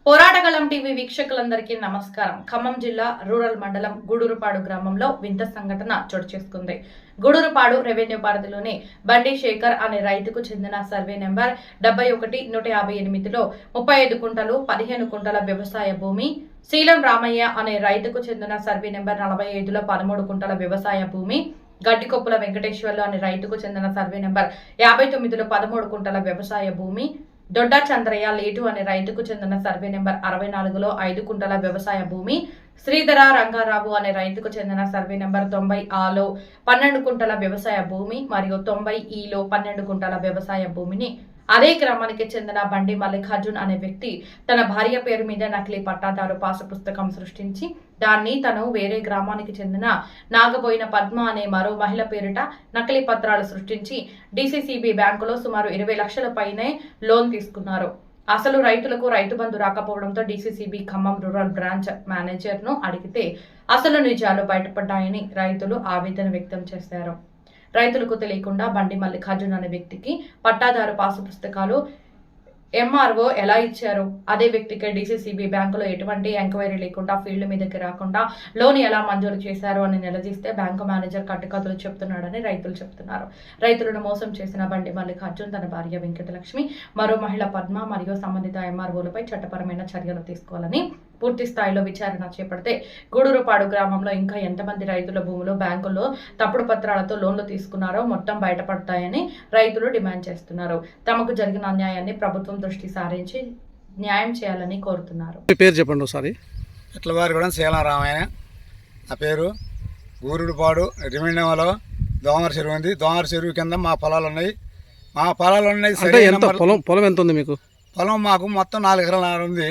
పోరాటగలం TV వీక్షకులందరికీ నమస్కారం. ఖమ్మం జిల్లా రూరల్ మండలం గూడూరుపాడు గ్రామంలో వింత సంఘటన చోటు చేసుకుంది. గూడూరుపాడు రెవెన్యూ పరిధిలోని బండి శేఖర్ అనే రైతుకు చెందిన సర్వే నెంబర్ 71-158లో 35 కుంటలు 15 కుంటల వ్యవసాయ భూమి, శీలం రామయ్య అనే రైతుకు చెందిన సర్వే నెంబర్ 45లో 13 కుంటల వ్యవసాయ భూమి, గడ్డికొప్పుల వెంకటేశ్వర్లు అనే రైతుకు చెందిన సర్వే నెంబర్ 59లో 13 కుంటల వ్యవసాయ భూమి, దొడ్డ చంద్రయ్య లేటు అనే రైతుకు చెందిన సర్వే నెంబర్ 64లో 5 కుంటల వ్యవసాయ భూమి, శ్రీధర రంగారావు అనే రైతుకు చెందిన సర్వే నెంబర్ 90ఆలో 12 కుంటల వ్యవసాయ భూమి మరియు 90ఈలో 12 కుంటల వ్యవసాయ భూమిని అదే గ్రామానికి చెందిన బండి మల్లికార్జున్ అనే వ్యక్తి తన భార్య పేరు మీద నకిలీ పట్టాదారు పాసు పుస్తకం సృష్టించి దాన్ని తను వేరే గ్రామానికి చెందిన నాగబోయిన పద్మ అనే మరో మహిళ పేరిట నకిలీ పత్రాలు సృష్టించి డీసీసీబీ బ్యాంకులో సుమారు 20 లక్షల పైనే లోన్ తీసుకున్నారు. అసలు రైతులకు రైతు బంధు రాకపోవడంతో DCCB Khammam rural branch manager ను అడిగితే అసలు నిజాలు బయటపడ్డాయని రైతులు ఆవేదన వ్యక్తం చేశారు. రైతులకు తెలియకుండా బండి మల్లికార్జున్ అనే వ్యక్తికి పట్టాదారు పాసు పుస్తకాలు ఎంఆర్ఓ ఎలా ఇచ్చారు, అదే వ్యక్తికి డీసీసీబీ బ్యాంకులో ఎటువంటి ఎంక్వైరీ లేకుండా ఫీల్డ్ మీదకి రాకుండా లోన్ ఎలా మంజూరు చేశారు అని నిలదీస్తే బ్యాంకు మేనేజర్ కట్టుకథలు చెప్తున్నాడని రైతులు చెప్తున్నారు. రైతులను మోసం చేసిన బండి మల్లికార్జున్ తన భార్య వెంకటలక్ష్మి, మరో మహిళ పద్మ మరియు సంబంధిత ఎంఆర్ఓలపై చట్టపరమైన చర్యలు తీసుకోవాలని పూర్తి స్థాయిలో విచారణ చేపడితే గూడూరుపాడు గ్రామంలో ఇంకా ఎంతమంది రైతుల భూములు బ్యాంకుల్లో తప్పుడు పత్రాలతో లోన్లు తీసుకున్నారో మొత్తం బయటపడతాయని రైతులు డిమాండ్ చేస్తున్నారు. తమకు జరిగిన అన్యాయాన్ని ప్రభుత్వం దృష్టి సారించి న్యాయం చేయాలని కోరుతున్నారు. పేరు చెప్పండి ఒకసారి. ఎట్లవారిగూడెం శీలం రామయ్య నా పేరు. గూరుడుపాడు రెవెన్యూలో దోమర చెరువు ఉంది. దోమర చెరువు కింద మా పొలాలు ఉన్నాయి. పొలం ఎంత ఉంది మీకు? పొలం మాకు మొత్తం 4 ఎకరాలు ఉంది.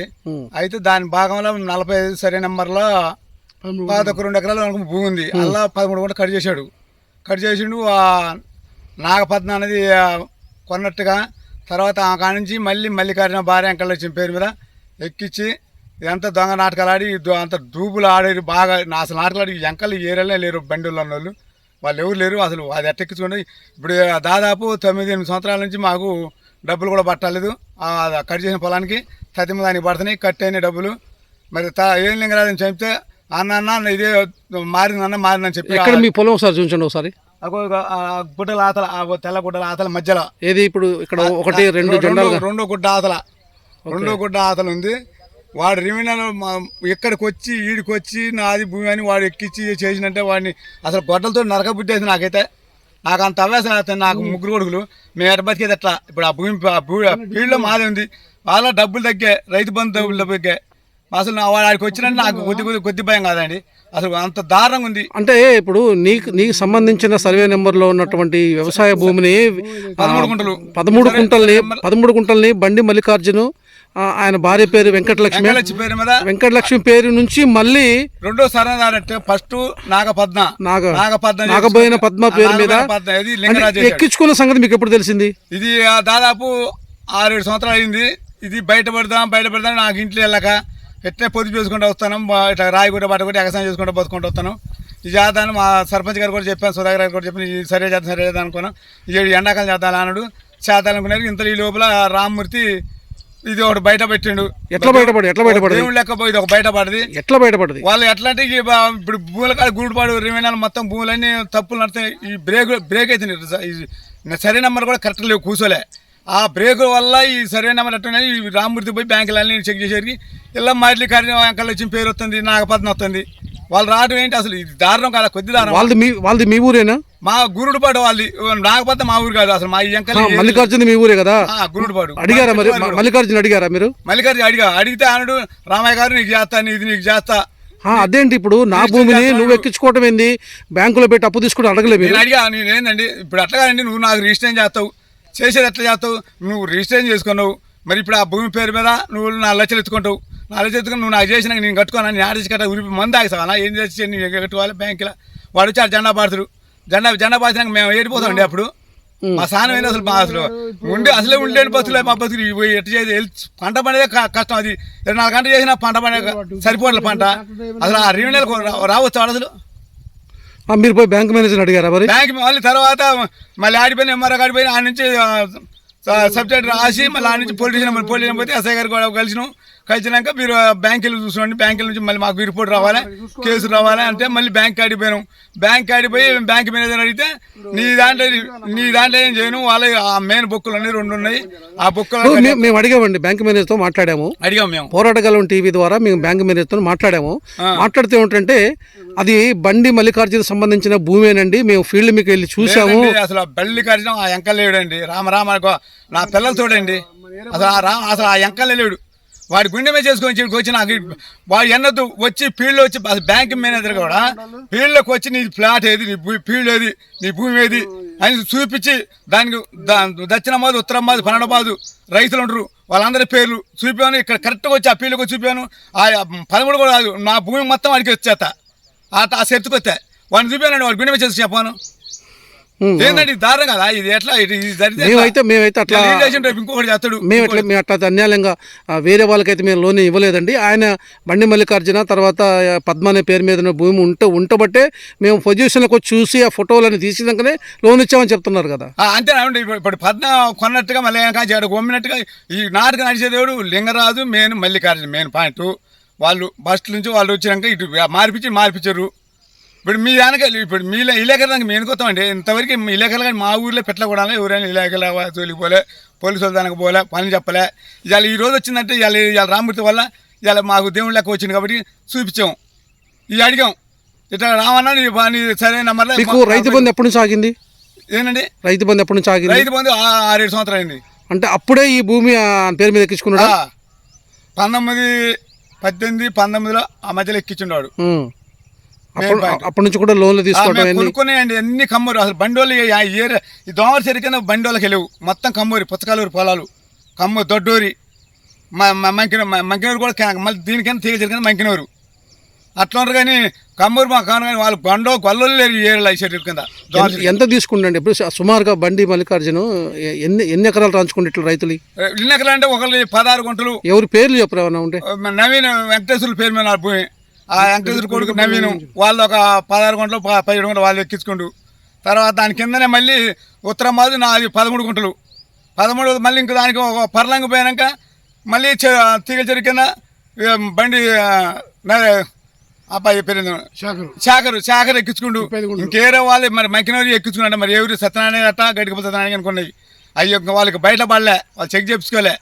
అయితే దాని భాగంలో 45 సరే నెంబర్లో 2 ఎకరాలు భూమి ఉంది. అలా 13 గుంట కట్ చేసిండు. నాగపద్మ అనేది కొన్నట్టుగా తర్వాత ఆ కాడ నుంచి మల్లికార్జున భార్య వెంకటలక్ష్మి పేరు మీద ఎక్కించి ఇదంతా దొంగ నాటకాలు ఆడి అంత డూపులు ఆడారు బాగా. అసలు నాటకాలు ఆడి ఎంకలు ఏరేలే లేరు, బండిలో ఉన్న వాళ్ళు ఎవరు లేరు. అసలు అది ఎట్టెక్కించుకోండి. ఇప్పుడు దాదాపు 9-8 సంవత్సరాల నుంచి మాకు డబ్బులు కూడా పట్టలేదు. కట్ చేసిన పొలానికి తతిమ దానికి పడుతున్నాయి, కట్ అయిన డబ్బులు. మరి ఏం లింగరాజని చెప్తే అన్న ఇదే మారిందని చెప్పి మీ పొలం ఒకసారి చూపించండి ఒకసారి. గుడ్డల ఆతల, తెల్ల గుడ్డల ఆతల మధ్యలో ఏది ఇప్పుడు ఇక్కడ 2 గుడ్డ ఆతలు ఉంది. వాడు రెవెన్యూలో ఎక్కడికి వచ్చి ఈడికి వచ్చి నాది భూమి అని వాడు ఎక్కించి చేసినట్టే వాడిని అసలు గొడ్డలతో నరకబుట్టేసి నాకైతే. నాకు అంత అవ్యాసం అవుతుంది. నాకు 3 కొడుకులు, మేము ఎట్ట బతికేది ఎట్లా? ఇప్పుడు ఆ భూమి ఫీల్డ్లో మాదే ఉంది. వాళ్ళ డబ్బులు తగ్గాయి, రైతు బంధు డబ్బులు తగ్గాయి. అసలు వాడికి వచ్చినట్టు నాకు కొద్ది భయం కాదండి. అసలు అంత దారుణంగా ఉంది. అంటే ఇప్పుడు నీకు సంబంధించిన సర్వే నెంబర్లో ఉన్నటువంటి వ్యవసాయ భూమిని 13 కుంటల్ని బండి మల్లికార్జును ఆయన భార్య పేరు వెంకటలక్ష్మి పేరు నుంచి మళ్ళీ రెండో సరైన ఫస్ట్ నాగబోయిన పద్మ పేరు మీద ఎక్కించుకున్న సంగతి మీకు ఎప్పుడు తెలిసింది? ఇది దాదాపు 6-7 సంవత్సరాలు అయింది. ఇది బయటపడదాం నాకు ఇంట్లో వెళ్ళక ఎట్లా పొదుపు చేసుకుంటూ వస్తాను. ఇట్లా రాయిగుడ్డ బట్టగొట్టి ఎగసాయం చేసుకుంటూ బతుకుంటూ వస్తాను. ఈ చేద్దాను మా సర్పంచ్ గారు కూడా చెప్పాను, సుధాకర్ గారు కూడా చెప్పాను, ఇది సరే చేద్దాం అనుకున్నాం. ఇది ఎండాకాలం చేద్దాం అన్నాడు. చేద్దామనుకున్నారు. ఇంత ఈ లోపల రామ్మూర్తి ఇది ఒకటి బయట పెట్టిండు. ఎట్లా బయటపడదు దేవుడు లెక్క పోయి ఒక బయటపడది. ఎట్లా బయటపడది? వాళ్ళు ఎట్లా అంటే ఇప్పుడు భూముల కాడ గూడుపాడు రెవెన్యూలు మొత్తం భూములన్నీ తప్పులు నడుతాయి. ఈ బ్రేక్ అవుతుంది. సరే నెంబర్ కూడా కరెక్ట్ లేవు, కూర్చోలే. ఆ బ్రేక్ వల్ల ఈ సర్వే నెంబర్ అట్లా ఈ రామ్మూర్తి పోయి బ్యాంకులన్నీ చెక్ చేసేసరికి ఇలా మల్లికార్జున వెంకటలక్ష్మి వచ్చిన పేరు వస్తుంది, నాగపద్మ వస్తుంది. వాళ్ళు రావడం ఏంటి అసలు? ఇది దారుణం కాదు, కొద్ది దారుణం. వాళ్ళది మీ ఊరేనా? మా గూరుడుపాడు వాళ్ళది. నాగపద్మ మా ఊరు కాదు అసలు. మా మల్లికార్జున మీ ఊరే కదా? గూరుడుపాడు. అడిగారా మరి మల్లికార్జున? అడిగారా మీరు? మల్లికార్జున అడిగితే అన్నాడు, రామయ్య గారు నీకు చేస్తా, ఇది నీకు చేస్తా. అదేంటి ఇప్పుడు నా భూమిని నువ్వు ఎక్కించుకోవటం ఏంది? బ్యాంకులో పెట్టి అప్పు తీసుకుంటే అడగలేదు? నేను అడిగా, నేను ఏందండి ఇప్పుడు అట్లాగానండి, నువ్వు నాకు రిజిస్ట్రేషన్ చేస్తావు, చేసేది ఎట్లా చేస్తావు? నువ్వు రిజిస్ట్రేషన్ చేసుకున్నావు, మరి ఇప్పుడు ఆ భూమి పేరు మీద నువ్వు 4 లక్షలు ఎత్తుకుంటావు. 4 లక్షలు ఎత్తుకుని నువ్వు నాకు చేసినాక నేను కట్టుకోను, నేను ఆడిచి కట్ట ఉరిపి మంది ఆగిస్తావా? ఏం చేసి నేను కట్టుకోవాలి బ్యాంకులో? వాడు వచ్చి జెండా పాడుతాడు. జెండా పాడినాక మేము ఏడిపోతామండి. అప్పుడు మా సానం ఏంది అసలు? అసలే ఉండలేని బతులే మా బతుకులు. ఎట్టు చేసి పంట పండేదే కష్టం. అది 24 గంటలు చేసినా పంట పండే సరిపోవట్లే పంట. అసలు ఆ రెవెన్యూలకు రావచ్చు అసలు. మీరు పోయి బ్యాంక్ మేనేజర్ అడిగారా? మరి బ్యాంక్ మళ్ళీ తర్వాత మళ్ళీ ఆడిపోయిన ఎంఆర్ఓ ఆడిపోయిన ఆ నుంచి సబ్జెక్ట్ రాసి మళ్ళీ ఆ నుంచి పోలీస్ పోతే ఎస్ఐ గారు కూడా కలిసినాం. కలిసినాక మీరు బ్యాంకులు చూసుకోండి, బ్యాంకుల నుంచి మళ్ళీ మాకు రిపోర్ట్ రావాలి, కేసు రావాలి అంటే మళ్ళీ బ్యాంక్ కాడికి పోయినాం. బ్యాంక్ కాడికి పోయి బ్యాంక్ మేనేజర్ అడిగితే నీ దాంట్లో ఏం చేయను, వాళ్ళ ఆ మెయిన్ బుక్కులు అన్ని 2 ఉన్నాయి. ఆ బుక్కులు మేము అడిగామండి, బ్యాంక్ మేనేజర్తో మాట్లాడాము, మేము పోరాటగలం టీవీ ద్వారా మేము బ్యాంక్ మేనేజర్తో మాట్లాడాము. మాట్లాడితే ఏమిటంటే అది బండి మల్లికార్జున సంబంధించిన భూమేనండి, మేము ఫీల్డ్ మీకు వెళ్ళి చూసాము. అసలు బల్లికార్జున ఆ ఎంకలేడండి, రామ నా పిల్లలు చూడండి, అసలు ఆ ఎంకలేడు. వాడి గుండె మీద చేసుకొని వచ్చి నాకు వాడు ఎన్నొద్దు వచ్చి ఫీల్డ్లో వచ్చి బ్యాంక్ మేనేజర్ కూడా ఫీల్డ్లోకి వచ్చి నీ ఫ్లాట్ ఏది, నీ ఫీల్డ్ ఏది, నీ భూమి ఏది అని చూపించి దానికి దక్షిణమాదు ఉత్తరమాదు పన్నెండమాదు రైతులు ఉంటారు వాళ్ళందరి పేర్లు చూపాను. ఇక్కడ కరెక్ట్గా వచ్చి ఆ ఫీల్డ్కి వచ్చి చూపాను. ఆ 13 కూడా కాదు, నా భూమి మొత్తం వాడికి వచ్చేస్తా ఆ సెర్తుకు వస్తే వాడిని చూపానండి. వాడి గుండె మీద చేసి చెప్పాను. ఏంటంటే దారుణం కదా ఇది, ఎట్లా మేమైతే అట్లా ఇంకొకటి చేస్తాడు. మేము అట్లా అన్యాయంగా వేరే వాళ్ళకైతే మేము లోన్ ఇవ్వలేదండి. ఆయన బండి మల్లికార్జున తర్వాత పద్మ అనే పేరు మీద భూమి ఉంటబట్టే మేము పొజిషన్లకు వచ్చి చూసి ఆ ఫోటోలను తీసినాకనే లోన్ ఇచ్చామని చెప్తున్నారు కదా. అంతేనండి. ఇప్పుడు పద్మ కొన్నట్టుగా మళ్ళీ కొమ్మినట్టుగా ఈ నాటకం నడిచేదేవుడు Lingaraju main Mallikarjuna main point. వాళ్ళు బస్ నుంచి వాళ్ళు వచ్చినాక ఇటు మార్పించారు. ఇప్పుడు మీ దానికి ఇప్పుడు మీ ఇలేకరానికి మేము కొత్తామండి. ఇంతవరకు ఇలేకలు కానీ మా ఊర్లో పెట్టకూడా ఎవరైనా ఇలేకల జోలికి పోలే, పోలీసు వాళ్ళ దానికి పోలే, పని చెప్పలే. ఇవాళ ఈ రోజు వచ్చిందంటే ఇవాళ రామూర్తి వల్ల ఇవాళ మాకు దేవుడి లెక్క వచ్చింది కాబట్టి చూపించాం, ఇది అడిగాం. ఇట్లా రామన్నా నీ సరైన నెంబర్లో. మీకు రైతు బంధు ఎప్పటి నుంచి ఆగింది? ఏంటండి రైతు బంధు ఎప్పటి నుంచి ఆగింది? రైతు బంధు 6-7 సంవత్సరాలు అయింది. అంటే అప్పుడే ఈ భూమి పేరు మీద ఎక్కించుకున్నాడు. 1918-19లో ఆ మధ్యలో ఎక్కించుండేవాడు. అప్పటి నుంచి కూడా లోన్లు తీసుకోవడం కొనుక్కునేయండి అన్ని కమ్మూరు. అసలు బండోళ్ళు ఈ దోమల చెరికిన బండోళ్ళకి వెళ్ళవు, మొత్తం కమ్మూరి పుచ్చకాలూరు పొలాలు, కమ్మూరు దొడ్డూరి మంకినూరు కూడా మళ్ళీ దీనికైనా తీగ చెరికిన మంకినూరు అట్లా ఉంటారు. కానీ కమ్మూరు మా కాను కానీ వాళ్ళు గొల్లలు లేరు ఏరియాలో ఈ కింద. ఎంత తీసుకుంటండి ఇప్పుడు సుమారుగా బండి మల్లికార్జున ఎన్ని ఎకరాలు రాంచుకుంటే ఇట్లా రైతులు? ఎన్ని ఎకరాలు అంటే ఒకళ్ళు 16 గుంటలు. ఎవరి పేర్లు చెప్పరు ఏమన్నా ఉంటే? నవీన్ వెంకటేశ్వరుల పేరు మీద భూమి. ఆ వెంకటేశ్వర కొడుకు నవీను వాళ్ళు ఒక 16 గుంటలు 17 గుంటలు వాళ్ళు ఎక్కించుకుంటూ తర్వాత దాని కిందనే మళ్ళీ ఉత్తరం మాది నాది 13 గుంటలు 13 మళ్ళీ ఇంక దానికి ఒక పర్లంగి పోయాక మళ్ళీ తీగ చెరు కింద బండి అబ్బాయి పేరు శాఖరు ఎక్కించుకుంటూ ఇంకేరే వాళ్ళు మరి మంకినూరు ఎక్కించుకున్నాడు. మరి ఎవరు సత్యనారాయణ అట్ట గడికి సత్యనారాయణ అనుకున్నాయి. అవి వాళ్ళకి బయట పడలే, వాళ్ళు చెక్ చేయించుకోలే,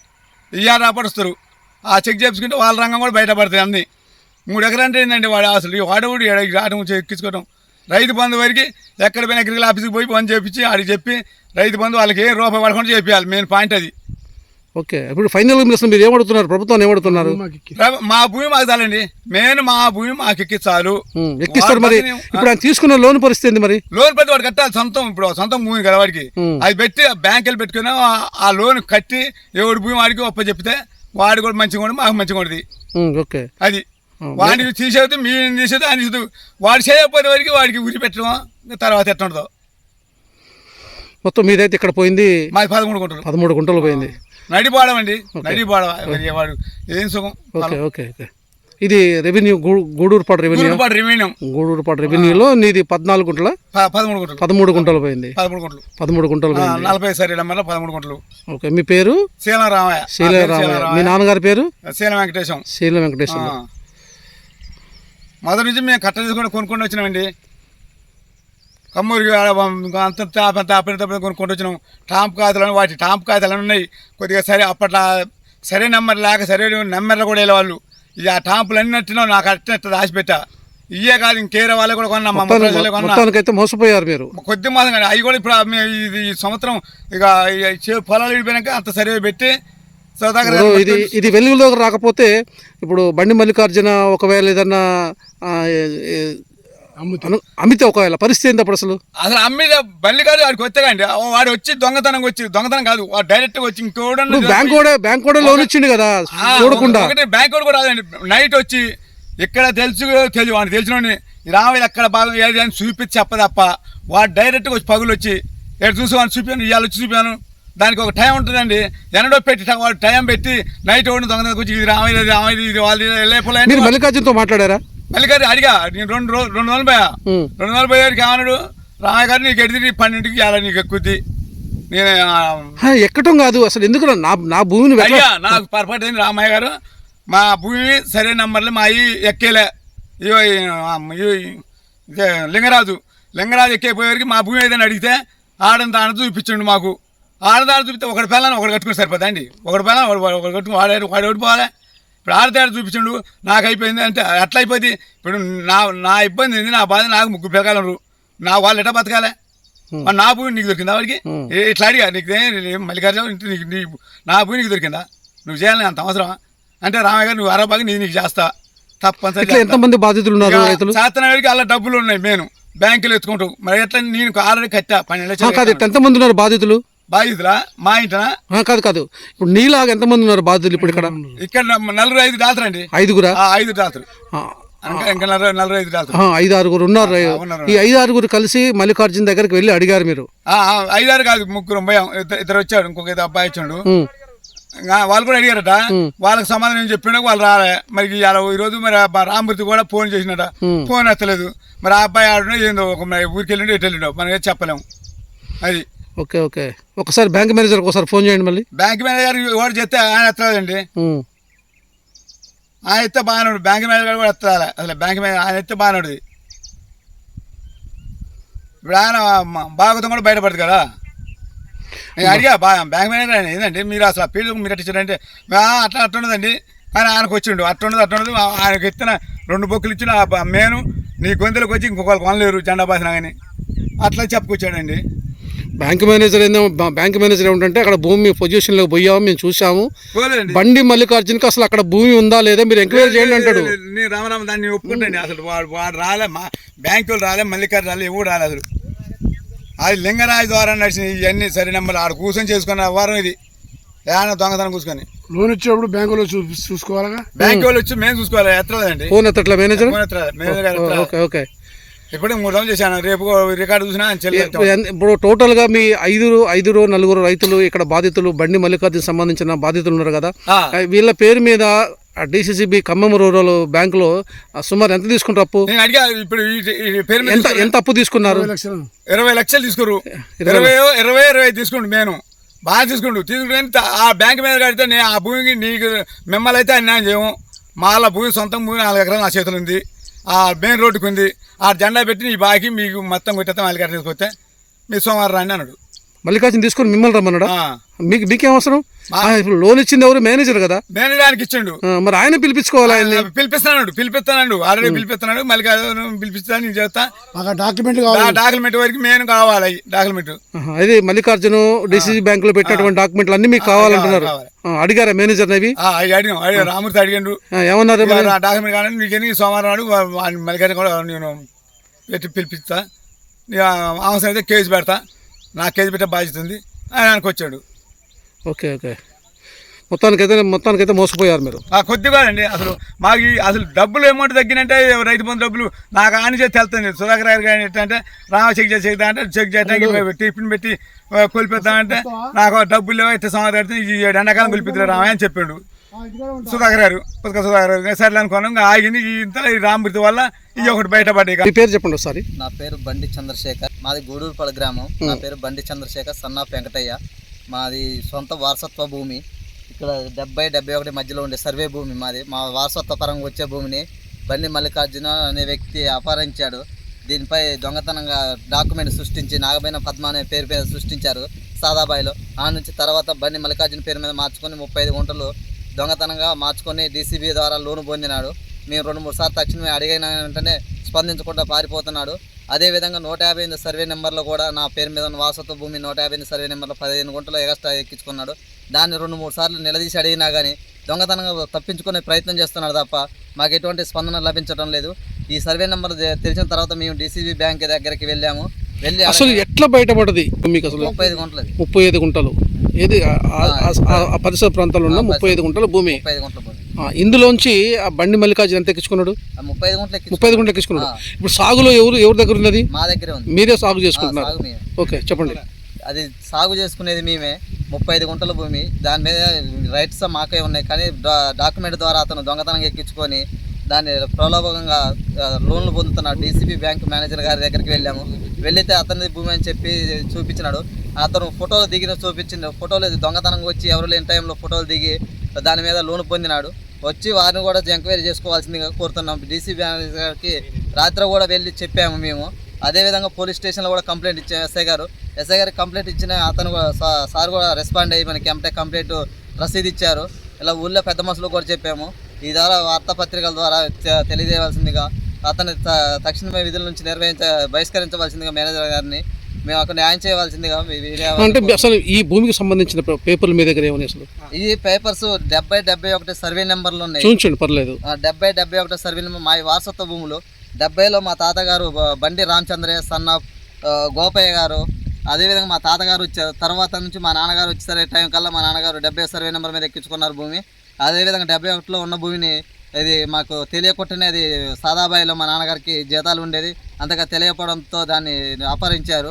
ఇయ్యారు రాపడుస్తారు. ఆ చెక్ చేయించుకుంటే వాళ్ళ రంగం కూడా బయటపడతాయి అన్నీ. 3 ఎకరాలు అంటే ఏంటండి వాడు అసలు వాడవుడు ఆటం ఎక్కించుకోవడం. రైతు బంధు వరకు ఎక్కడ పోయినా అగ్రికల్ ఆఫీస్కి పోయి పని చేయించి ఆడికి చెప్పి రైతు బంధు వాళ్ళకి ఏ రూపాయి పడకుండా చేయాలి. మెయిన్ పాయింట్ అది. ఓకే, ఇప్పుడు ఫైనల్ మీరు ఏమడుతున్నారు? ప్రభుత్వం ఏమడుతున్నారు? మా భూమి మాకు చాలండి, మెయిన్ మా భూమి మాకు ఎక్కించాలు. ఎక్కిస్తారు. మరి ఇప్పుడు ఆయన తీసుకున్న లోన్ పరిస్థితి మరి? లోన్ పెట్టి వాడు కట్టాలి సొంతం. ఇప్పుడు సొంతం భూమి కదా వాడికి, అది పెట్టి బ్యాంకులు పెట్టుకుని ఆ లోన్ కట్టి ఎవడి భూమి వాడికి ఒప్ప చెప్తే వాడు కూడా మంచిగా ఉండదు, మాకు మంచిగా ఉండదు. ఓకే, అది వాడికి తీసేది మేము తీసేది ఆయన తీసేది. వాడు చేయకపోతే వరకు వాడికి ఉరి పెట్టడం తర్వాత ఎట్లా ఉండదు. మొత్తం మీదైతే ఇక్కడ పోయింది మాది 13 గుంటలు పోయింది. నడిపాడం అండి, నడిపాడ వాడు ఏం సుఖం. Okay okay okay. ఇది రెవెన్యూ గూడూరుపాడు రెవెన్యూలో నీది 14 గుంటల 13 గుంటలు పోయింది. 13 గుంటలు 40 సరే 13 గుంటలు. ఓకే, మీ పేరు? శీలరామయ్య. మీ నాన్నగారి పేరు? శీల వెంకటేశం. మొదటి నుంచి మేము కట్ట తీసుకొని కొనుక్కొని వచ్చినామండి. కమ్మూరికి అంత కొనుక్కుంటూ వచ్చినాం. టాంప్ ఖాతాలు వాటి టాంప్ ఖాతాలు ఉన్నాయి కొద్దిగా. సరే అప్పట్లో సరే నెంబర్ లేక సరే నెంబర్లు కూడా వెళ్ళేవాళ్ళు. ఇక ఆ టాంపులు అన్నట్టున్నా నాకు అట్ట దాచిపెట్టా. ఇవే కాదు ఇంకేరే వాళ్ళు కూడా కొన్నా. మొత్తానికైతే మోసపోయారు మీరు కొద్ది మాసం. కానీ అవి కూడా ఇప్పుడు ఈ సంవత్సరం ఇక పొలాలు విడిపోయినాక అంత సర్వే పెట్టి ఇది వెలుగులోకి రాకపోతే ఇప్పుడు బండి మల్లికార్జున ఒకవేళ ఏదన్నా అమ్మితే ఒకవేళ పరిస్థితి ఏంటి అప్పుడు? అసలు అమ్మితే బండి కాదు వాడికి వచ్చాగా అండి. వాడు వచ్చి దొంగతనం కాదు, వాడు డైరెక్ట్ వచ్చి ఇంకోటి బ్యాంక్ కూడా లోన్ ఇచ్చిండు కదా చూడకుండా. బ్యాంక్ కూడా రాదండి, నైట్ వచ్చి ఇక్కడ తెలియదు వాడిని తెలిసిన రావాలి ఎక్కడ భాగం ఏది అని చూపించి చెప్పదప్ప. వాడు డైరెక్ట్గా వచ్చి పగులు వచ్చి ఎక్కడ చూసి వాడిని చూపాను, ఇవాళ వచ్చి చూపాను. దానికి ఒక టైం ఉంటుందండి, ఎన్నడో పెట్టి వాడు టైం పెట్టి నైట్ ఒకటి దొంగతనం వచ్చి ఇది రావాలి ఇది వాళ్ళు. మల్లికార్జునతో మాట్లాడారా? మల్లికార్జున అడిగా, నేను 2 రోజులు పోయా. 2 రోజులు పోయేవాడికి ఏమన్నాడు, రామయ్య గారు నీకు ఎడితే 12కి ఇలా నీకు ఎక్కుద్ది. నేను ఎక్కటం కాదు అసలు ఎందుకు నా భూమిని అయ్యా నాకు పొరపాటు అయింది రామయ్య గారు, మా భూమి సరైన నంబర్లు మా ఎక్కేలే లింగరాజు ఎక్కేపోయేవరకు మా భూమి ఏదైనా అడిగితే ఆడని దాని చూపించండు మాకు. ఆడదాడు చూపిస్తే ఒకటి పిల్లని ఒకటి కట్టుకుని సరిపోతా అండి. ఒకటి పిల్లని ఒకటి కట్టుకుని వాడు ఓడిపోవాలి. ఇప్పుడు ఆడదాడు చూపించండు నాకు అయిపోయింది అంటే అట్లా అయిపోయింది. ఇప్పుడు నా ఇబ్బంది ఏంది, నా బాధ, నాకు 3 పిల్లలు నా వాళ్ళు ఎట్లా బతకాలే? మరి నా భూమి నీకు దొరికిందా? వాడికి ఇట్లా అడిగా నీకు మల్లికార్జున నా భూమి నీకు దొరికిందా? నువ్వు చేయాలని అంత అవసరమా అంటే రామయ్య గారు నువ్వు 60 నీకు చేస్తా తప్పనిసరి. ఎంతమంది బాధితులు ఉన్నారు రైతులు? శాతనగరికి అలా డబ్బులు ఉన్నాయి, మేము బ్యాంకులో ఎత్తుకుంటాం. మరి ఎట్లా నేను ఆల్రెడీ కట్టా 12 లక్షలు. ఎంతమంది ఉన్నారు బాధితులు? బాధితులా మా ఇంటనా? కాదు ఇప్పుడు నీలాగా ఎంతమంది ఉన్నారు బాధితులు ఇప్పుడు ఇక్కడ? ఇక్కడ 4-5 డాక్టరండి. 5గురా? 5 డాక్టర్ ఇంకా 4-5 డాక్టర్. 5-6 ఉన్నారు. ఈ 5-6 కలిసి మల్లికార్జున దగ్గరికి వెళ్ళి అడిగారు మీరు? 5-6 కాదు, 3 భయం. ఇద్దరు వచ్చాడు, ఇంకొక అబ్బాయి వచ్చాడు. వాళ్ళు కూడా అడిగారట. వాళ్ళకి సమాధానం చెప్పినా వాళ్ళు రాలే. మరి ఈరోజు మరి రామమూర్తి కూడా ఫోన్ చేసినట, ఫోన్ ఎత్తలేదు. మరి ఆ అబ్బాయి ఆడున్నా ఏందో ఒక ఊరికి వెళ్ళిండో ఎటు వెళ్ళిండో మనకి చెప్పలేము. అది ఓకే. ఒకసారి బ్యాంక్ మేనేజర్కి ఒకసారి ఫోన్ చేయండి. మళ్ళీ బ్యాంక్ మేనేజర్ వాడు చెప్తే ఆయన ఎత్తలేదండి. ఆయన ఎత్తే బాగానే, బ్యాంక్ మేనేజర్ కూడా ఎత్తాలి. అసలు బ్యాంక్ మేనేజర్ ఆయన ఎత్తే బాగానే. ఇప్పుడు ఆయన భాగవతం కూడా బయటపడుతుంది కదా. నేను అడిగా బ్యాంక్ మేనేజర్ ఆయన ఏంటంటే మీరు అసలు ఫీల్డ్ మీరు అట్టించారంటే అట్లా ఉండదండి. కానీ ఆయనకు వచ్చిండు అట్టుండదు. ఆయనకు ఎత్తిన 2 బొక్కులు ఇచ్చిన మేను నీ గొంతులకు వచ్చి ఇంకొకరికి కొనలేరు జెండా బాసిన కానీ అట్లా చెప్పుకొచ్చాడండి. బ్యాంక్ మేనేజర్ ఏమిటంటే అక్కడ భూమి పొజిషన్లోకి పోయాము, మేము చూసాము. బండి మల్లికార్జునకి అసలు అక్కడ భూమి ఉందా లేదా మీరు ఎంక్వైరీ చేయండి అంటాడు. నేను రామరామ దాన్ని ఒప్పుకుంటాండి. అసలు వాడు రాలే, మా బ్యాంకులు రాలే, మల్లికార్జున రాలే, ఎవరు రాలే. అసలు అది లింగరాజు ద్వారా నడిచిన ఇవన్నీ సరే నెంబర్ ఆడ కూర్చొని చేసుకున్న వారం ఇది ఏమైనా దొంగతనం కూర్చొని లోన్ ఇచ్చేప్పుడు బ్యాంకులో చూసుకోవాలా? బ్యాంక్ వాళ్ళు వచ్చి మేము చూసుకోవాలి. ఎత్తలేదండి ఫోన్ ఎత్తట్లా మేనేజర్. ఓకే. ఇప్పుడు 3 రోజులు చేశాను. రేపు రికార్డు చూసినా ఇప్పుడు టోటల్ గా మీ 5-4 రైతులు ఇక్కడ బాధితులు, బండి మల్లికార్జున సంబంధించిన బాధితులు ఉన్నారు కదా, వీళ్ళ పేరు మీద DCCB ఖమ్మం రూరల్ బ్యాంక్ లో సుమారు ఎంత తీసుకుంటారు అప్పు? నేను అడిగా. ఇప్పుడు పేరు మీద ఎంత అప్పు తీసుకున్నారు? 20 లక్షలు తీసుకోరు. 20 తీసుకోండి. నేను బాగా తీసుకుంటే ఆ బ్యాంక్ మీద కడితే నేను ఆ భూమికి నీకు మిమ్మల్ని అయితే అన్యాయం చేయము. మాల భూమి సొంతం భూమి 4 ఎకరాలు నా చేతులు ఉంది. ఆ మెయిన్ రోడ్డుకు ఉంది. ఆ జెండా పెట్టి నీ బాకి మీకు మొత్తం కొట్టేస్తాం. మల్లికార్జున తీసుకొస్తే మీరు సోమవారం రండి అన్నాడు. మల్లికార్జున తీసుకొని మిమ్మల్ని రమ్మన్నాడా? మీకేం అవసరం? ఇప్పుడు లోన్ ఇచ్చింది ఎవరు? మేనేజర్ కదా. మేనేజర్ ఆయనకి ఇచ్చిండు. మరి ఆయన పిలిపించుకోవాలి. ఆయన పిలిపిస్తాడు ఆల్రెడీ పిలిపిస్తున్నాడు. మల్లికార్జున పిలిపిస్తాను, నేను చేస్తా. డాక్యుమెంట్ వరకు మేము కావాలి. డాక్యుమెంట్ అది మల్లికార్జున DCCB బ్యాంక్ లో పెట్టినటువంటి డాక్యుమెంట్లు అన్ని మీకు కావాలంటున్నారు. అడిగారా మేనేజర్? అవి అడిగాను. రామూర్తి అడిగాడు. ఏమన్నారు? డాక్యుమెంట్ కావాలని నీకు సోమవారం నాడు మల్లికార్జున కూడా నేను పెట్టి పిలిపిస్తా. అవసరం అయితే కేసు పెడతా. నా కేసు పెట్టే బాధ్యత ఉంది. ఆయనకు వచ్చాడు. ఓకే. మొత్తానికైతే మోసపోయారు మీరు. కొద్దిగా అండి. అసలు డబ్బులు అమౌంట్ తగ్గినంటే రైతు బంధు డబ్బులు నాకు ఆయన చేసి వెళ్తుంది. సుధాకర్ గారు కానీ ఎట్లంటే రామ చెక్ చేద్దామంటే చెక్ చేయడానికి టిఫిన్ పెట్టి కొలిపిద్దామంటే నాకు డబ్బులు లేవు, అయితే సమాధానం ఈ ఎండాకాలం కొలిపిద్దారు రామ అని చెప్పాడు సుధాకర్ గారు. సర్లే అనుకున్నాం. ఆగింది. ఇంత రామమూర్తి వల్ల ఇది ఒకటి బయటపడ్డాయి. పేరు చెప్పండి ఒకసారి. నా పేరు బండి చంద్రశేఖర్. మాది గూడూరుపాడు గ్రామం. నా పేరు బండి చంద్రశేఖర్, సన్నా వెంకటయ్య. మాది సొంత వారసత్వ భూమి. ఇక్కడ 70-71 మధ్యలో ఉండే సర్వే భూమి మాది. మా వారసత్వ పరంగా వచ్చే భూమిని బండి మల్లికార్జున అనే వ్యక్తి అపహరించాడు. దీనిపై దొంగతనంగా డాక్యుమెంట్ సృష్టించి నాగబైన పద్మ అనే పేరు మీద సృష్టించారు సాదాబాయిలో. ఆ నుంచి తర్వాత బండి మల్లికార్జున పేరు మీద మార్చుకొని 35 గుంటలు దొంగతనంగా మార్చుకొని DCB ద్వారా లోను పొందినాడు. మేము 2-3 సార్లు తక్షణమే అడిగిన వెంటనే స్పందించకుండా పారిపోతున్నాడు. అదేవిధంగా 158 సర్వే నెంబర్లో కూడా నా పేరు మీద ఉన్న వారసత్వ భూమి 158 సర్వే నెంబర్లో 15 గుంటలు ఎగస్ట్రా ఎక్కించుకున్నాడు. దాన్ని 2-3 సార్లు నిలదీసి అడిగినా కానీ దొంగతనంగా తప్పించుకునే ప్రయత్నం చేస్తున్నాడు తప్ప మాకు ఎటువంటి స్పందన లభించడం లేదు. ఈ సర్వే నెంబర్ తెలిసిన తర్వాత మేము DCB బ్యాంక్ దగ్గరికి వెళ్ళాము. అసలు ఎట్లా బయటపడది మీకు? అసలు 35 గుంటలు ఏది ఆ పరిసర ప్రాంతాల్లో ఉన్న 35 గుంటల భూమి. ఇందులోంచి ఆ బండి మల్లికార్జున ఎంత ఎక్కించుకున్నాడు? 30 గుంటలు ఎక్కించుకున్నాడు. ఇప్పుడు సాగులో ఎవరి దగ్గర ఉన్నది? మా దగ్గర ఉంది. మీరే సాగు చేసుకుంటున్నారు? ఓకే, చెప్పండి. అది సాగు చేసుకునేది మేమే. 35 గుంటల భూమి. దాని మీద రైట్స్ మాకే ఉన్నాయి. కానీ డాక్యుమెంట్ ద్వారా అతను దొంగతనంగా ఎక్కించుకొని దాన్ని ప్రలోభంగా లోన్లు పొందుతున్నాడు. DCB బ్యాంక్ మేనేజర్ గారి దగ్గరికి వెళ్ళాము. వెళితే అతని భూమి అని చెప్పి చూపించినాడు. అతను ఫోటోలు దిగిన చూపించింది. ఫోటోలు దొంగతనంగా వచ్చి ఎవరు లేని టైంలో ఫోటోలు దిగి దాని మీద లోన్ పొందినాడు. వచ్చి వారిని కూడా ఎంక్వైరీ చేసుకోవాల్సిందిగా కోరుతున్నాం. డీసీపీ గారికి రాత్రి కూడా వెళ్ళి చెప్పాము మేము. అదేవిధంగా పోలీస్ స్టేషన్లో కూడా కంప్లైంట్ ఇచ్చాము. ఎస్ఐ గారికి కంప్లైంట్ ఇచ్చిన అతను సార్ కూడా రెస్పాండ్ అయ్యి మనకి కంప్లైంట్ రసీదు ఇచ్చారు. ఇలా ఊళ్ళో పెద్ద మనుషులు కూడా చెప్పాము. ఈ ద్వారా వార్తాపత్రికల ద్వారా తెలియజేయవలసిందిగా, అతని తక్షణమే విధుల నుంచి బహిష్కరించవలసిందిగా మేనేజర్ గారిని మేము అక్కడ న్యాయం చేయవలసిందిగా అంటే అసలు ఈ భూమికి సంబంధించిన పేపర్లు మీ దగ్గర ఏమని అసలు ఈ పేపర్స్ 70-71 సర్వే నెంబర్లు ఉన్నాయి. చూపించండి, పర్లేదు. 70-71 సర్వే నెంబర్ మా వారసత్వ భూములు. 70లో మా తాతగారు బండి రామచంద్రయ్య సన్న గోపయ్య గారు, అదేవిధంగా మా తాతగారు వచ్చారు. తర్వాత నుంచి మా నాన్నగారు వచ్చేసరి టైం కల్లా మా నాన్నగారు 70 సర్వే నెంబర్ మీద ఎక్కించుకున్నారు భూమి. అదేవిధంగా 71లో ఉన్న భూమిని ఇది మాకు తెలియకుండానే అది సాదాబాయిలో మా నాన్నగారికి జీతాలు ఉండేది, అంతగా తెలియకపోవడంతో దాన్ని అపహరించారు.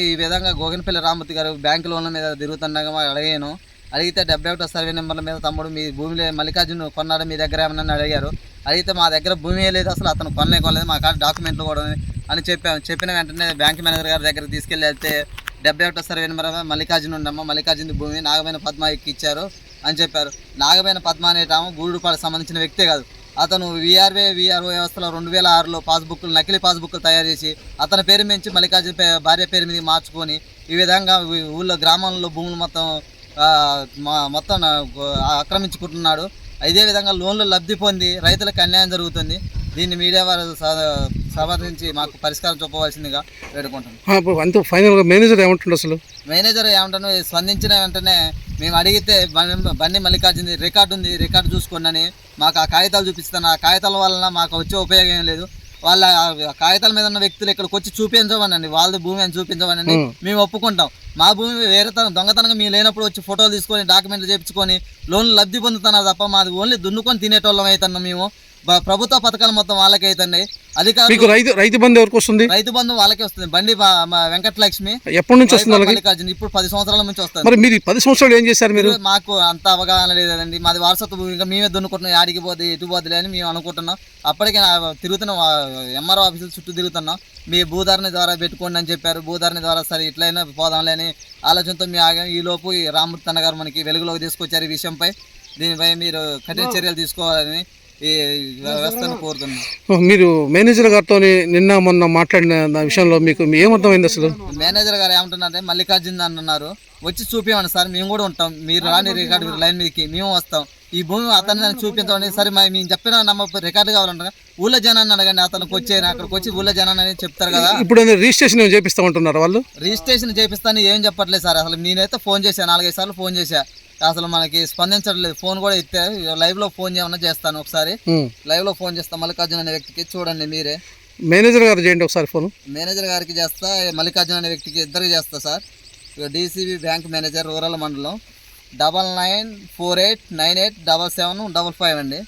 ఈ విధంగా గోగినపల్లి రామూర్తి గారు బ్యాంకు లోన్ల మీద తిరుగుతుండగా అడిగాను. అడిగితే 71 సర్వే నెంబర్ల మీద తమ్ముడు మీ భూమిలో మల్లికార్జున కొన్నాడు, మీ దగ్గర ఏమన్నా అడిగారు. అడిగితే మా దగ్గర భూమి లేదు, అసలు అతను కొనలేదు, మా కాడ డాక్యుమెంట్లు కూడా అని చెప్పాము. చెప్పిన వెంటనే బ్యాంక్ మేనేజర్ గారి దగ్గర తీసుకెళ్ళి వెళ్తే 71 సర్వే నెంబర్ మల్లికార్జున ఉండమ్మా, మల్లికార్జున భూమి నాగమైన పద్మ ఎక్కిచ్చారు అని చెప్పారు. నాగమైన పద్మ అనేటాము గూడూరుపాడుకు సంబంధించిన వ్యక్తే కాదు. అతను విఆర్ఓ వ్యవస్థలో 2006లో పాస్బుక్లు నకిలీ పాస్బుక్లు తయారు చేసి అతని పేరు మించి మల్లికార్జున భార్య పేరు మీద మార్చుకొని ఈ విధంగా ఊళ్ళో గ్రామంలో భూములు మొత్తం ఆక్రమించుకుంటున్నాడు. ఇదే విధంగా లోన్లు లబ్ధి పొంది రైతులకు అన్యాయం జరుగుతుంది. దీన్ని మీడియా వారు సమర్థించి మాకు పరిష్కారం చూపవలసిందిగా వేడుకుంటున్నాం. అంతే ఫైనల్గా మేనేజర్ ఏమంటుండే అసలు? మేనేజర్ ఏమంటాను, స్పందించిన వెంటనే మేము అడిగితే బండి మల్లికార్జున రికార్డు ఉంది, రికార్డు చూసుకోండి అని మాకు ఆ కాగితాలు చూపిస్తాను. ఆ కాగితాల వలన మాకు వచ్చే ఉపయోగం ఏం లేదు. వాళ్ళ కాగితాల మీద ఉన్న వ్యక్తులు ఇక్కడికి వచ్చి చూపించమనండి, వాళ్ళ భూమి అని చూపించమనండి, మేము ఒప్పుకుంటాం. మా భూమి వేరే దొంగతనంగా మేము లేనప్పుడు వచ్చి ఫోటోలు తీసుకొని డాక్యుమెంట్లు చేయించుకొని లోన్లు లబ్ధి పొందుతున్నారు తప్ప మాది ఓన్లీ దున్నుకొని తినేటోళ్ళం అవుతున్నాం. మేము ప్రభుత్వ పథకాలు మొత్తం వాళ్ళకి అవుతున్నాయి. అధికారులు రైతు బంధు ఎవరికి వస్తుంది? రైతు బంధు వాళ్ళకే వస్తుంది. బండి వెంకటలక్ష్మి ఎప్పటి నుంచి వస్తుంది? మల్లికార్జున ఇప్పుడు 10 సంవత్సరాల నుంచి వస్తుంది. మరి మీరు 10 సంవత్సరాలు ఏం చేశారు? మీరు మాకు అంత అవగాహన లేదండి. మాది వారసత్వ భూమిగా మేమే దున్నుకుంటున్నాం. ఆడికి పోతే ఎటు పోతులే అని మేము అనుకుంటున్నాం. అప్పటికే తిరుగుతున్నాం, ఎంఆర్ఓ ఆఫీసులు చుట్టూ తిరుగుతున్నాం. మీ భూధారణ ద్వారా పెట్టుకోండి అని చెప్పారు. భూధారణ ద్వారా సరే ఇట్లయినా పోదాంలే అని ఆలోచనతో మేము ఆగాం. ఈలోపు ఈ రామూర్తి అన్న గారు మనకి వెలుగులోకి తీసుకొచ్చారు ఈ విషయంపై. దీనిపై మీరు కఠిన చర్యలు తీసుకోవాలని ఈ వ్యవస్థను కోరుతున్నాం. మీరు మేనేజర్ గారితో నిన్న మొన్న మాట్లాడిన విషయంలో మీకు ఏమర్థమైంది అసలు? మేనేజర్ గారు ఏమంటున్నారంటే మల్లికార్జున అన్నారు, వచ్చి చూపించండి సార్, మేము కూడా ఉంటాం, మీరు రాని రికార్డు లైన్ మీదకి మేము వస్తాం, ఈ భూమి అతన్ని చూపించండి. సరే మేము చెప్పిన రికార్డు కావాలంటారు, ఊళ్ళో జనాన్ని అడగండి, అతనికి వచ్చేనా అక్కడికి వచ్చి ఊళ్ళో జనాన్ని అని చెప్తారు కదా. ఇప్పుడు రిజిస్ట్రేషన్ చేపిస్తామంటున్నారు వాళ్ళు. రిజిస్ట్రేషన్ చేపిస్తాను ఏం చెప్పట్లేదు సార్. అసలు నేనైతే ఫోన్ చేశాను, 4-5 సార్లు ఫోన్ చేశా, అసలు మనకి స్పందించట్లేదు. ఫోన్ కూడా ఇస్తే లైవ్ లో ఫోన్ చేయమన్నా చేస్తాను. ఒకసారి లైవ్ లో ఫోన్ చేస్తాను మల్లికార్జున అనే వ్యక్తికి, చూడండి మీరే. మేనేజర్ గారు చేయండి ఒకసారి ఫోన్. మేనేజర్ గారికి చేస్తా, మల్లికార్జున అనే వ్యక్తికి ఇద్దరికి చేస్తా sir. DCB bank manager rural మండలం 9948987755 అండి.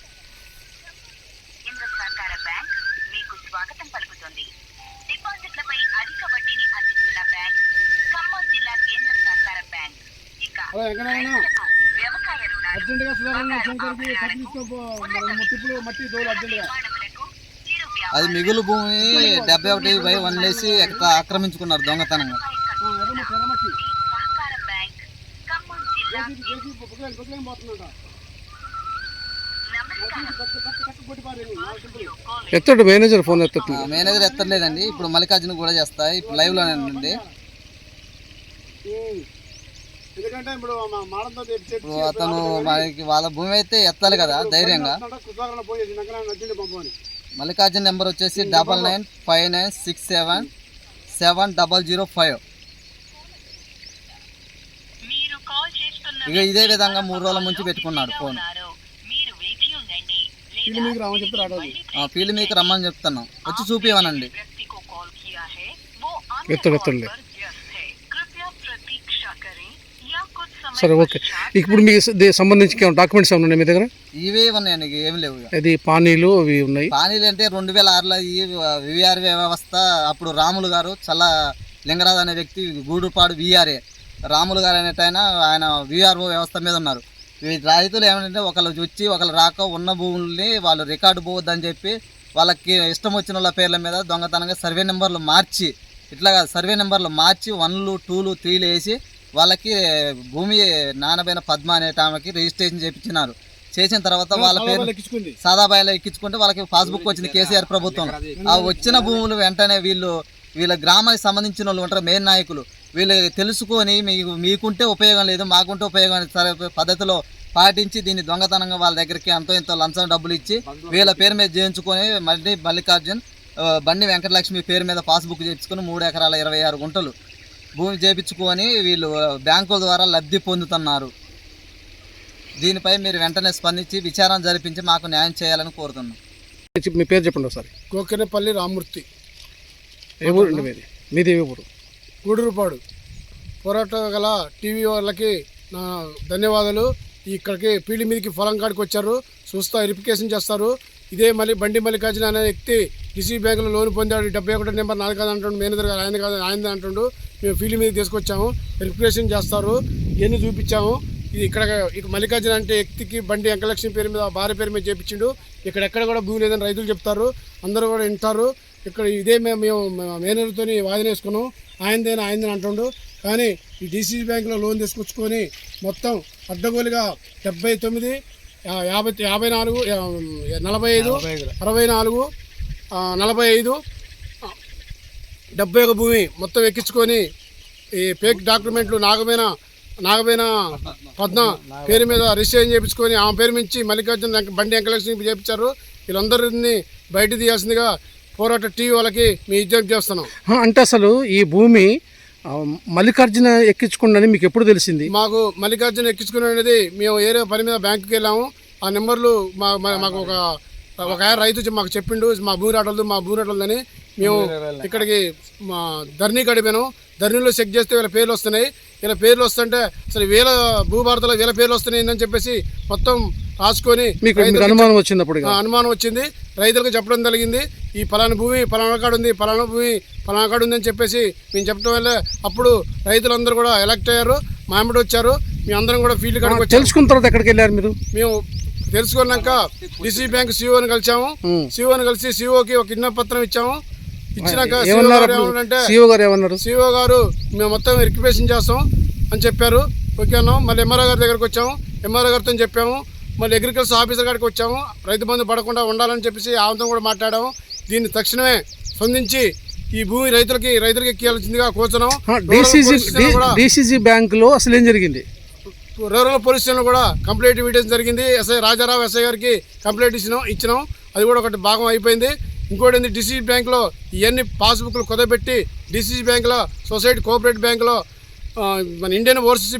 అది మిగులు భూమి 71/1 వేసి ఆక్రమించుకున్నారు దొంగతనంగా. ఎత్తాడు మేనేజర్ ఫోన్ ఎత్తట్లేదు. మేనేజర్ ఎత్తలేదండి. ఇప్పుడు మల్లికార్జున కూడా చేస్తా, ఇప్పుడు లైవ్ లోనే ఉంది. అతను మనకి వాళ్ళ భూమి అయితే ఎత్తాలి కదా ధైర్యంగా. మల్లికార్జున నెంబర్ వచ్చేసి 9959677005. ఇక ఇదే విధంగా 3 రోజుల నుంచి పెట్టుకున్నాడు ఫోన్. ఫీల్డ్ మీకు రమ్మని చెప్తున్నాం, వచ్చి చూపివనండి. ఎత్తడు. సరే ఓకే. ఇప్పుడు మీకు సంబంధించి డాక్యుమెంట్స్ ఏమైనా ఉన్నాయి మీ దగ్గర? ఇవే ఉన్నాయండి, ఏమి లేవు. అది పానీలు అవి ఉన్నాయి. పానీలు అంటే 2006లో ఈ విఆర్ఏ వ్యవస్థ అప్పుడు రాములు గారు చల్ల లింగరాజు అనే వ్యక్తి గూడూరుపాడు విఆర్ఏ రాములు గారు అనేటైనా ఆయన విఆర్ఓ వ్యవస్థ మీద ఉన్నారు. రైతులు ఏమంటే ఒకళ్ళు వచ్చి ఒకళ్ళు రాక ఉన్న భూముల్ని వాళ్ళు రికార్డు పోవద్దని చెప్పి వాళ్ళకి ఇష్టం వచ్చిన వాళ్ళ పేర్ల మీద దొంగతనంగా సర్వే నెంబర్లు మార్చి, ఇట్లా సర్వే నెంబర్లు మార్చి 1లు 2లు 3లు వేసి వాళ్ళకి భూమి నానబైన పద్మ అనే ఆమెకి రిజిస్ట్రేషన్ చేయించినారు. చేసిన తర్వాత వాళ్ళ పేరు సాదాబాయిలో ఎక్కించుకుంటే వాళ్ళకి పాస్బుక్ వచ్చింది కేసీఆర్ ప్రభుత్వం. ఆ వచ్చిన భూములు వెంటనే వీళ్ళ గ్రామానికి సంబంధించిన వాళ్ళు ఉంటారు, మెయిన్ నాయకులు, వీళ్ళు తెలుసుకొని మీకుంటే ఉపయోగం లేదు, మాకుంటే ఉపయోగం సరే పద్ధతిలో పాటించి దీన్ని దొంగతనంగా వాళ్ళ దగ్గరికి అంతో ఇంతో లంచం డబ్బులు ఇచ్చి వీళ్ళ పేరు మీద చేయించుకొని మళ్ళీ మల్లికార్జున్ బండి వెంకటలక్ష్మి పేరు మీద పాస్బుక్ చేయించుకొని 3 ఎకరాల 26 గుంటలు భూమి చేయించుకొని వీళ్ళు బ్యాంకుల ద్వారా లబ్ధి పొందుతున్నారు. దీనిపై మీరు వెంటనే స్పందించి విచారణ జరిపించి మాకు న్యాయం చేయాలని కోరుతున్నాం. మీ పేరు చెప్పండి ఒకసారి. గోకెనపల్లి రామ్మూర్తి, ఏ ఊరు మీది? ఏ ఊరు? గూడూరుపాడు. పోరాటం గల టీవీ వాళ్ళకి నా ధన్యవాదాలు. ఇక్కడికి ఫీల్డ్ మీదకి పొలం కాడికి వచ్చారు, చూస్తా వెరిఫికేషన్ చేస్తారు. ఇదే బండి మల్లికార్జున అనే వ్యక్తి డిసి బ్యాంకులో లోన్ పొందాడు, 71 నెంబర్ 4 కాదు అంటుండు, మేనేజర్ గారు ఆయన కాదు ఆయనదే అంటుండు. మేము ఫీల్డ్ మీద తీసుకొచ్చాము, వెరిఫికేషన్ చేస్తారు, ఇవన్నీ చూపించాము. ఇది ఇక్కడ మల్లికార్జున అంటే వ్యక్తికి బండి వెంకటలక్ష్మి పేరు మీద భార్య పేరు మీద చేపించిండు. ఎక్కడ కూడా భూమి లేదని రైతులు చెప్తారు, అందరూ కూడా వింటారు. ఇక్కడ ఇదే మేము మేనేజర్తో వాదన వేసుకున్నాం, ఆయనదేనా అంటుండు. కానీ ఈ డీసీసీ బ్యాంకులో లోన్ తీసుకొచ్చుకొని మొత్తం అడ్డగోలుగా 79, 54, 45, 64, 45, 71 భూమి మొత్తం ఎక్కించుకొని ఈ ఫేక్ డాక్యుమెంట్లు నాగమైన పద్మ పేరు మీద రిజిస్ట్రేషన్ చేయించుకొని ఆమె పేరు మించి మల్లికార్జున బండి వెంకటలక్ష్మి చేయించారు. వీళ్ళందరినీ బయట తీయాల్సిందిగా పోరాట టీవీ వాళ్ళకి మీ విజ్ఞప్తి చేస్తున్నాం. అంటే అసలు ఈ భూమి మల్లికార్జున ఎక్కించుకున్నది మీకు ఎప్పుడు తెలిసింది? మాకు మల్లికార్జున ఎక్కించుకునేది మేము ఏరే పని మీద బ్యాంకుకి వెళ్ళాము. ఆ నెంబర్లు మాకు ఒక రైతు మాకు చెప్పిండు, మా భూమి రాటలదని. మేము ఇక్కడికి ధర్నీ కడిపోయాను, ధర్నీలో చెక్ చేస్తే వీళ్ళ పేర్లు వస్తున్నాయి. వీళ్ళ పేర్లు వస్తుంటే అసలు వీళ్ళ భూభారతలో వీళ్ళ పేర్లు వస్తున్నాయి అని చెప్పేసి మొత్తం రాసుకొని అనుమానం వచ్చినప్పుడు అనుమానం వచ్చింది. రైతులకు చెప్పడం జరిగింది, ఈ పలానా భూమి పలానా కాడు ఉంది, పలానా భూమి పలానా కాడు ఉంది అని చెప్పేసి మేము చెప్పడం వల్ల అప్పుడు రైతులందరూ కూడా ఎలక్ట్ అయ్యారు, మా వెంబడి వచ్చారు. మేము అందరం కూడా ఫీల్డ్ కాడికి వచ్చి తెలుసుకున్న తర్వాత ఎక్కడికి వెళ్ళారు మీరు? మేము తెలుసుకున్నాక డిసి బ్యాంక్ సిఓని కలిసాము. సిఓని కలిసి సిఓకి ఒక విన్నప పత్రం ఇచ్చాము. ఇచ్చినాక సిఓ గారు మేము మొత్తం వెరిఫికేషన్ చేస్తాం అని చెప్పారు. ఓకే అన్నాం. మళ్ళీ ఎంఆర్ఓ గారి దగ్గరకు వచ్చాము, ఎంఆర్ఓ గారితో చెప్పాము. మళ్ళీ అగ్రికల్చర్ ఆఫీసర్ గారికి వచ్చాము, రైతు బంధు పడకుండా ఉండాలని చెప్పేసి ఆమెతో కూడా మాట్లాడాము. దీన్ని తక్షణమే స్పందించి ఈ భూమి రైతులకి ఎక్కియాల్సిందిగా కోరుతున్నాం. డీసీసీ బ్యాంకులో అసలు ఏం జరిగింది? రూరల్ పోలీస్ స్టేషన్లో కూడా కంప్లైంట్ ఇవ్వడం జరిగింది. ఎస్ఐ రాజారావు ఎస్ఐ గారికి కంప్లైంట్ ఇచ్చినాం. అది కూడా ఒకటి భాగం అయిపోయింది. ఇంకోటి ఏంది, డీసీసీ బ్యాంకులో ఇవన్నీ పాస్బుక్లు కుదబెట్టి డీసీసీ బ్యాంకులో, సొసైటీ కోఆపరేటివ్ బ్యాంకులో, మన ఇండియన్ ఓవర్సీస్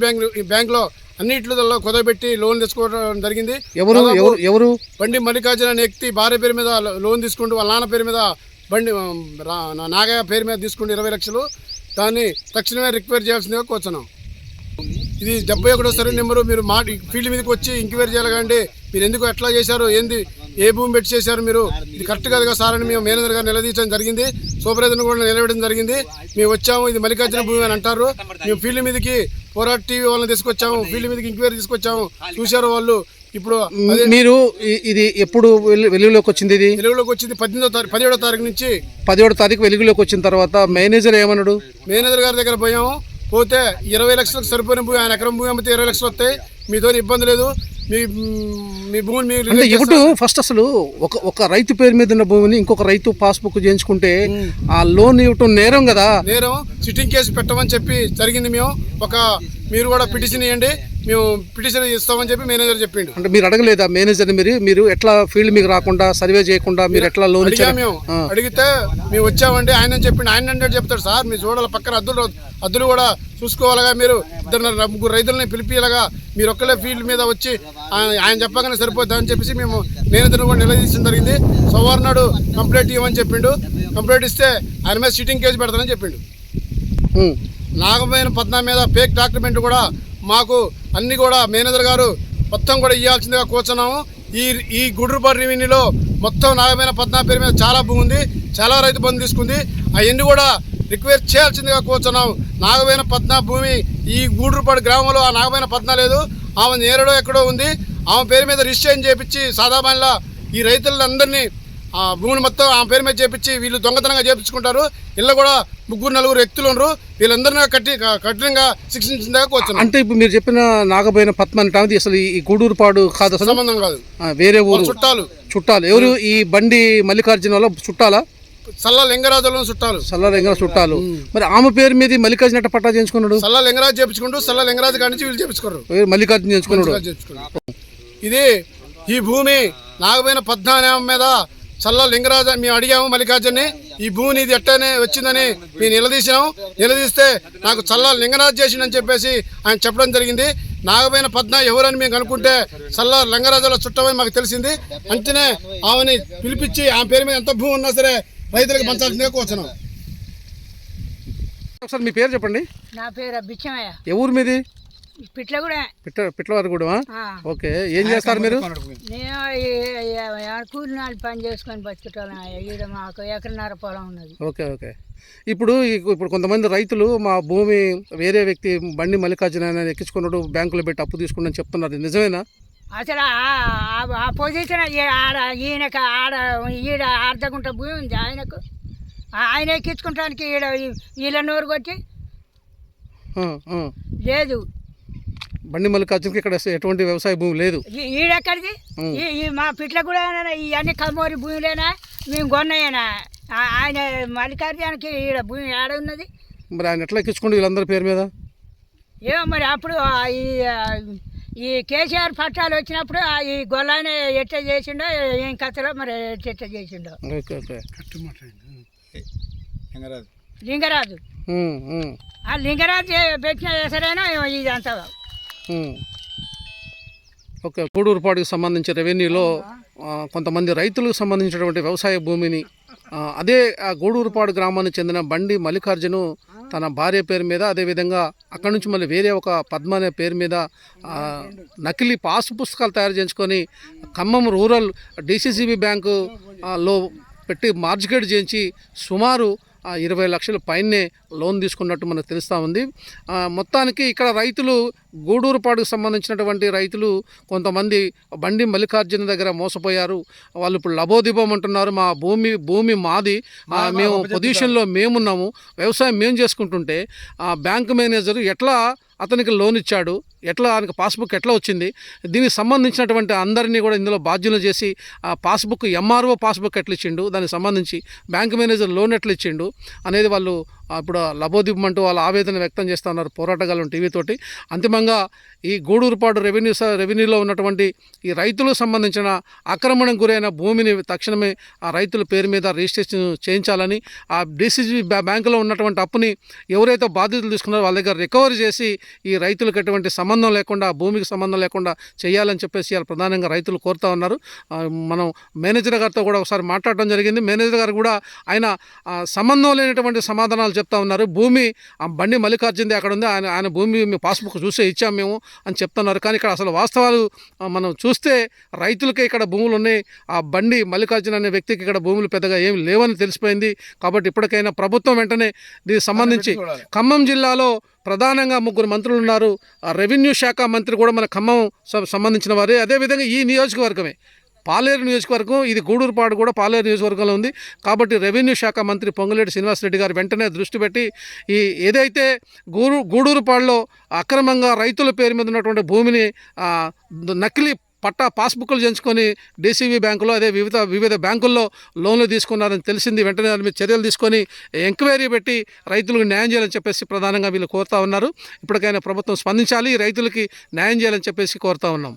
బ్యాంకులో అన్నింటిలో కుదబెట్టి లోన్ తీసుకోవడం జరిగింది. ఎవరు బండి మల్లికార్జున అనే వ్యక్తి భార్య పేరు మీద లోన్ తీసుకుంటూ వాళ్ళ నాన్న పేరు మీద బండి నాగయ్య పేరు మీద తీసుకుంటూ 20 లక్షలు. దాన్ని తక్షణమే రిక్వైర్ చేయాల్సిందిగా కోరుతున్నాం. ఇది 71 సర్వే నెంబరు. మీరు ఫీల్డ్ మీదకి వచ్చి ఎంక్వైరీ చేయాలి కండి, మీరు ఎందుకు ఎట్లా చేశారు, ఏంది, ఏ భూమి పెట్టి చేశారు మీరు, ఇది కరెక్ట్ కాదుగా సార్ అని మేము మేనేజర్ గారు నిలదీయడం జరిగింది. సూపర్వైజర్ని కూడా నిలబెట్టడం జరిగింది. మేము వచ్చాము, ఇది మల్లికార్జున భూమి అని అంటారు. మేము ఫీల్డ్ మీదకి పోరాట టీవీ వాళ్ళని తీసుకొచ్చాము, ఫీల్డ్ మీదకి ఎంక్వైరీ తీసుకొచ్చాము, చూశారు వాళ్ళు. ఇప్పుడు మీరు ఇది ఎప్పుడు వెలుగులోకి వచ్చింది? ఇది వెలుగులోకి వచ్చింది 17వ తారీఖు నుంచి. 17వ తారీఖు వెలుగులోకి వచ్చిన తర్వాత మేనేజర్ ఏమన్నాడు? మేనేజర్ గారి దగ్గర పోయాము. పోతే 20 లక్షలకు సరిపోయిన భూమి, ఆయన ఎకరం భూమి అమ్మితే 20 లక్షలు వస్తాయి, మీతో ఇబ్బంది లేదు, మీ భూమిని ఇప్పుడు ఫస్ట్ అసలు ఒక రైతు పేరు మీద ఉన్న భూమిని ఇంకొక రైతు పాస్బుక్ చేయించుకుంటే ఆ లోన్ ఇవ్వటం నేరం కదా. నేరం. సిట్టింగ్ కేసు పెట్టమని చెప్పి జరిగింది. మీరు కూడా పిటిషన్ ఇవ్వండి, మేము పిటిషన్ ఇస్తామని చెప్పి మేనేజర్ చెప్పిండు. అంటే మీరు అడగలేదా మేనేజర్? మీరు ఎట్లా ఫీల్డ్ మీకు రాకుండా సర్వే చేయకుండా మీరు ఎట్లా లోన్ ఇచ్చారు? మేము అడిగితే మేము వచ్చామండి ఆయన చెప్పిండు. ఆయన అంటే చెప్తాడు, సార్ మీరు చూడాలి, పక్కన అద్దులు కూడా చూసుకోవాలగా, మీరు 2 రైతులని పిలిపిలాగా, మీరు ఒక్కలే ఫీల్డ్ మీద వచ్చి ఆయన చెప్పగానే సరిపోద్దా అని చెప్పేసి మేము మేనేజర్ కూడా నిలదీయడం జరిగింది. సోమవారం నాడు కంప్లైంట్ ఇవ్వమని చెప్పిండు. కంప్లైంట్ ఇస్తే ఆయన మీద సిట్టింగ్ కేసు పెడతానని చెప్పిండు. నాగమైన పద్మ మీద ఫేక్ డాక్యుమెంట్ కూడా మాకు అన్ని కూడా మేనేజర్ గారు మొత్తం కూడా ఇవ్వాల్సిందిగా కూర్చున్నాము. ఈ గుడ్రుపాడు రెవెన్యూలో మొత్తం నాగమైన పద్మ పేరు మీద చాలా భూమి ఉంది, చాలా రైతు బంధు తీసుకుంది. అవన్నీ కూడా రిక్వెస్ట్ చేయాల్సిందిగా కూర్చున్నాం. నాగమైన పద్మ భూమి ఈ గూడ్రుపాడు గ్రామంలో ఆ నాగమైన పద్మ లేదు, ఆమె నేరడో ఎక్కడో ఉంది. ఆమె పేరు మీద రిజిస్ట్రేషన్ చేయించి సాదాబాన్లా ఈ రైతులందరినీ ఆ భూమిని మొత్తం ఆ పేరు మీద చేపించి వీళ్ళు దొంగతనంగా చేపించుకుంటారు. ఇళ్ళ కూడా 3-4 వ్యక్తులు ఉన్నారు. వీళ్ళందరినీ కఠినంగా శిక్షించిందాకా వచ్చాను. అంటే ఇప్పుడు మీరు చెప్పిన నాగబోయిన పద్మ అంటే అసలు ఈ గూడూరుపాడు కాదు, అసలు సంబంధం కాదు, వేరే ఊరు చుట్టాలు. ఎవరు? ఈ బండి మల్లికార్జున వల్ల చుట్టాలా? సల్లా లింగరాజులను చుట్టాలు. సల్లా లింగరాజు చుట్టాలు. మరి ఆమె పేరు మీద మల్లికార్జున ఎట్ట పట్టా చేయించుకున్నాడు? సల్లా లింగరాజు చేపించుకుంటూ సల్లా లింగరాజు కాడి నుంచి వీళ్ళు చేపించుకున్నారు. మల్లికార్జున చేయించుకున్నాడు. ఇది ఈ భూమి నాగబోయిన పద్మనాభం మీద చల్ల లింగరాజు మేము అడిగాము మల్లికార్జున్ని, ఈ భూమిని ఇది ఎట్టనే వచ్చిందని మేము నిలదీస్తే నాకు చల్ల లింగరాజు చేసిందని చెప్పేసి ఆయన చెప్పడం జరిగింది. నాగబోయిన పద్మ ఎవరని మేము కనుక్కుంటే చల్ల లింగరాజుల చుట్టమని మాకు తెలిసింది. అంతనే ఆమెని పిలిపించి ఆమె పేరు మీద ఎంత భూమి ఉన్నా సరే రైతులకు పంచాల్సిందే కోరుచున్నాం. ఒకసారి మీ పేరు చెప్పండి. నా పేరు బిచ్చమయ్య. ఎవరు మీది? పిట్ల కూడా పిట్లవారు కూడా. ఓకే, ఏం చేస్తారు మీరు? నేను కూలినాళ్ళు పని చేసుకొని బతుకుతాను. ఈడ మాకు 1.5 ఎకరం పొలం ఉన్నది. Okay okay. ఇప్పుడు కొంతమంది రైతులు మా భూమి వేరే వ్యక్తి బండి మల్లికార్జున ఎక్కించుకున్నాడు, బ్యాంకులో పెట్టి అప్పు తీసుకున్నాను చెప్తున్నారు, నిజమేనా? అసలు ఆ పొజిషన్ ఈయనకు ఈడ అర్ధగుంట భూమి ఉంది ఆయనకు. ఆయన ఎక్కించుకుంటానికి ఈడ వీళ్ళ నోరు కొట్టి లేదు. బండి మల్లికార్జునకి ఇక్కడ ఎటువంటి వ్యవసాయ భూమి లేదు. ఈడెక్కడిది? మా పిట్ల కూడా ఇవన్నీ కమ్మోరి భూమిలేనా, మేము కొన్నాయనా? ఆయన మల్లికార్జునకి ఈడ భూమి ఏడ ఉన్నది? మరి ఆయన ఎట్లా ఎక్కించుకోండి వీళ్ళందరి పేరు మీద? ఏమో మరి అప్పుడు ఈ కేసీఆర్ పట్టాలు వచ్చినప్పుడు ఈ గొల్లాయన ఎట్ట చేసిండో ఏం కథలో మరి ఎట్ట చేసిండో. Okay okay. లింగరాజు ఆ లింగరాజు పెట్టిన ఎసరైనా ఇది అంతా. ఓకే. గూడూరుపాడుకి సంబంధించి రెవెన్యూలో కొంతమంది రైతులకు సంబంధించినటువంటి వ్యవసాయ భూమిని అదే గూడూరుపాడు గ్రామానికి చెందిన బండి మల్లికార్జును తన భార్య పేరు మీద, అదేవిధంగా అక్కడి నుంచి మళ్ళీ వేరే ఒక పద్మ అనే పేరు మీద నకిలీ పాస్ పుస్తకాలు తయారు చేయించుకొని ఖమ్మం రూరల్ డిసిసిబి బ్యాంకు లో పెట్టి మార్జికేట్ చేయించి సుమారు 20 లక్షల పైనే లోన్ తీసుకున్నట్టు మనకు తెలుస్తూ ఉంది. మొత్తానికి ఇక్కడ రైతులు గూడూరుపాడుకు సంబంధించినటువంటి రైతులు కొంతమంది బండి మల్లికార్జున దగ్గర మోసపోయారు. వాళ్ళు ఇప్పుడు లబోదిబం అంటున్నారు, మా భూమి మాది, మేము పొజిషన్లో మేమున్నాము, వ్యవసాయం మేము చేసుకుంటుంటే బ్యాంక్ మేనేజర్ ఎట్లా అతనికి లోన్ ఇచ్చాడు, ఎట్లా ఆయనకు పాస్బుక్ ఎట్లా వచ్చింది, దీనికి సంబంధించినటువంటి అందరినీ కూడా ఇందులో బాధ్యులు చేసి ఆ పాస్బుక్ ఎంఆర్ఓ పాస్బుక్ ఎట్లా ఇచ్చిండు, దానికి సంబంధించి బ్యాంక్ మేనేజర్ లోన్ ఎట్లా ఇచ్చిండు అనేది వాళ్ళు ఇప్పుడు లబోదిబ్బంటూ వాళ్ళ ఆవేదన వ్యక్తం చేస్తూ ఉన్నారు పోరాటగాళ్ళం టీవీతోటి. అంతిమంగా ఈ గూడూరుపాడు రెవెన్యూలో ఉన్నటువంటి ఈ రైతులకు సంబంధించిన ఆక్రమణకు గురైన భూమిని తక్షణమే ఆ రైతుల పేరు మీద రిజిస్ట్రేషన్ చేయించాలని, ఆ డిసిసిబి బ్యాంకులో ఉన్నటువంటి అప్పుని ఎవరైతే బాధ్యతలు తీసుకున్నారో వాళ్ళ దగ్గర రికవరీ చేసి ఈ రైతులకు ఎటువంటి సంబంధం లేకుండా, భూమికి సంబంధం లేకుండా చేయాలని చెప్పేసి వాళ్ళు ప్రధానంగా రైతులు కోరుతూ ఉన్నారు. మనం మేనేజర్ గారితో కూడా ఒకసారి మాట్లాడడం జరిగింది. మేనేజర్ గారు కూడా ఆయన సంబంధం లేనటువంటి సమాధానాలు చెప్తా ఉన్నారు. భూమి బండి మల్లికార్జునది అక్కడ ఉంది, ఆయన భూమి మేము పాస్బుక్ చూసే ఇచ్చాము మేము అని చెప్తున్నారు. కానీ ఇక్కడ అసలు వాస్తవాలు మనం చూస్తే రైతులకే ఇక్కడ భూములు ఉన్నాయి, ఆ బండి మల్లికార్జున అనే వ్యక్తికి ఇక్కడ భూములు పెద్దగా ఏమి లేవని తెలిసిపోయింది. కాబట్టి ఇప్పటికైనా ప్రభుత్వం వెంటనే దీనికి సంబంధించి ఖమ్మం జిల్లాలో ప్రధానంగా 3 మంత్రులు ఉన్నారు. రెవెన్యూ శాఖ మంత్రి కూడా మన ఖమ్మం సంబంధించిన వారే, అదేవిధంగా ఈ నియోజకవర్గమే పాలేరు నియోజకవర్గం, ఇది గూడూరుపాడు కూడా పాలేరు నియోజకవర్గంలో ఉంది. కాబట్టి రెవెన్యూ శాఖ మంత్రి పొంగులేటి శ్రీనివాసరెడ్డి గారు వెంటనే దృష్టి పెట్టి ఈ ఏదైతే గూడూరుపాడులో అక్రమంగా రైతుల పేరు మీద ఉన్నటువంటి భూమిని నకిలీ పట్టా పాస్బుక్లు చేయించుకొని డిసిబి బ్యాంకులో అదే వివిధ బ్యాంకుల్లో లోన్లు తీసుకున్నారని తెలిసింది. వెంటనే దాని మీద చర్యలు తీసుకొని ఎంక్వైరీ పెట్టి రైతులకు న్యాయం చేయాలని చెప్పేసి ప్రధానంగా వీళ్ళు కోరుతా ఉన్నారు. ఇప్పటికైనా ప్రభుత్వం స్పందించాలి, రైతులకి న్యాయం చేయాలని చెప్పేసి కోరుతా ఉన్నాం.